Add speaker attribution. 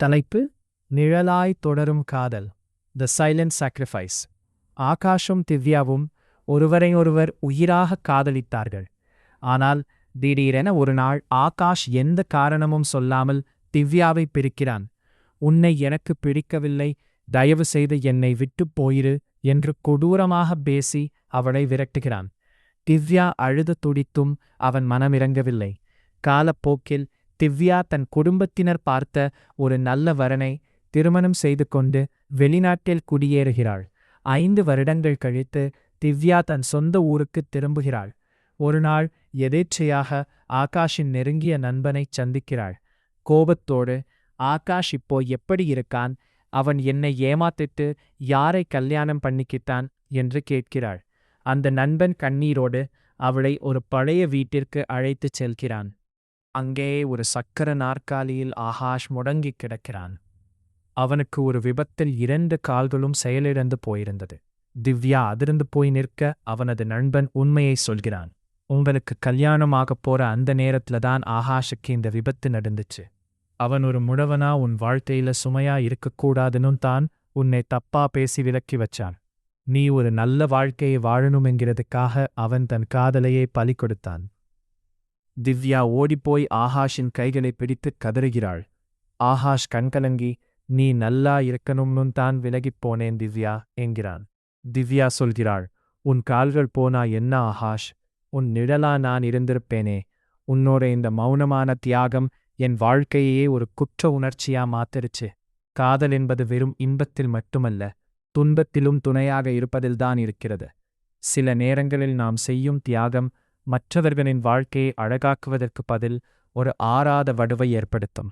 Speaker 1: தலைப்பு: நிழலாய் தொடரும் காதல். த சைலண்ட் சாக்ரிஃபைஸ். ஆகாஷும் திவ்யாவும் ஒருவரையொருவர் உயிராக காதலித்தார்கள். ஆனால் திடீரென ஒரு நாள் ஆகாஷ் எந்த காரணமும் சொல்லாமல் திவ்யாவை பிரிக்கிறான். உன்னை எனக்கு பிடிக்கவில்லை, தயவு செய்து என்னை விட்டுப் போயிரு என்று கொடூரமாக பேசி அவளை விரட்டுகிறான். திவ்யா அழுது துடித்தும் அவன் மனமிரங்கவில்லை. காலப்போக்கில் திவ்யா தன் குடும்பத்தினர் பார்த்த ஒரு நல்ல வரனை திருமணம் செய்து கொண்டு வெளிநாட்டில் குடியேறுகிறாள். 5 வருடங்கள் கழித்து திவ்யா தன் சொந்த ஊருக்கு திரும்புகிறாள். ஒருநாள் எதேச்சையாக ஆகாஷின் நெருங்கிய நண்பனைச் சந்திக்கிறாள். கோபத்தோடு, ஆகாஷ் இப்போ எப்படி இருக்கான், அவன் என்னை ஏமாத்திட்டு யாரை கல்யாணம் பண்ணிக்கிட்டான் என்று கேட்கிறாள். அந்த நண்பன் கண்ணீரோடு அவளை ஒரு பழைய வீட்டிற்கு அழைத்துச் செல்கிறான். அங்கே ஒரு சக்கர நாற்காலியில் ஆகாஷ் முடங்கிக் கிடக்கிறான். அவனுக்கு ஒரு விபத்தில் 2 கால்களும் செயலிழந்து போயிருந்தது. திவ்யா அதிர்ந்து போய் நிற்க அவனது நண்பன் உண்மையை சொல்கிறான். உங்களுக்கு கல்யாணமாகப் போற அந்த நேரத்துல தான் ஆகாஷுக்கு இந்த விபத்து நடந்துச்சு. அவன் ஒரு முழவனா உன் வாழ்க்கையில சுமையா இருக்கக்கூடாதுன்னு தான் உன்னை தப்பா பேசி விலக்கி வச்சான். நீ ஒரு நல்ல வாழ்க்கையை வாழணுமெங்கிறதுக்காக அவன் தன் காதலையே பலி கொடுத்தான். திவ்யா ஓடிப்போய் ஆகாஷின் கைகளை பிடித்து கதறுகிறாள். ஆகாஷ் கண்கலங்கி, நீ நல்லா இருக்கணும்னு தான் விலகிப் போனேன் திவ்யா என்கிறான். திவ்யா சொல்கிறாள், உன் கால்கள் போனா என்ன ஆகாஷ், உன் நிழலா நான் இருந்திருப்பேனே. உன்னோட இந்த மௌனமான தியாகம் என் வாழ்க்கையே ஒரு குற்ற உணர்ச்சியா மாத்திருச்சு. காதல் என்பது வெறும் இன்பத்தில் மட்டுமல்ல, துன்பத்திலும் துணையாக இருப்பதில்தான் இருக்கிறது. சில நேரங்களில் நாம் செய்யும் தியாகம் மற்றவர்களின் வாழ்க்கையை அழகாக்குவதற்கு பதில் ஒரு ஆறாத வடுவை ஏற்படுத்தும்.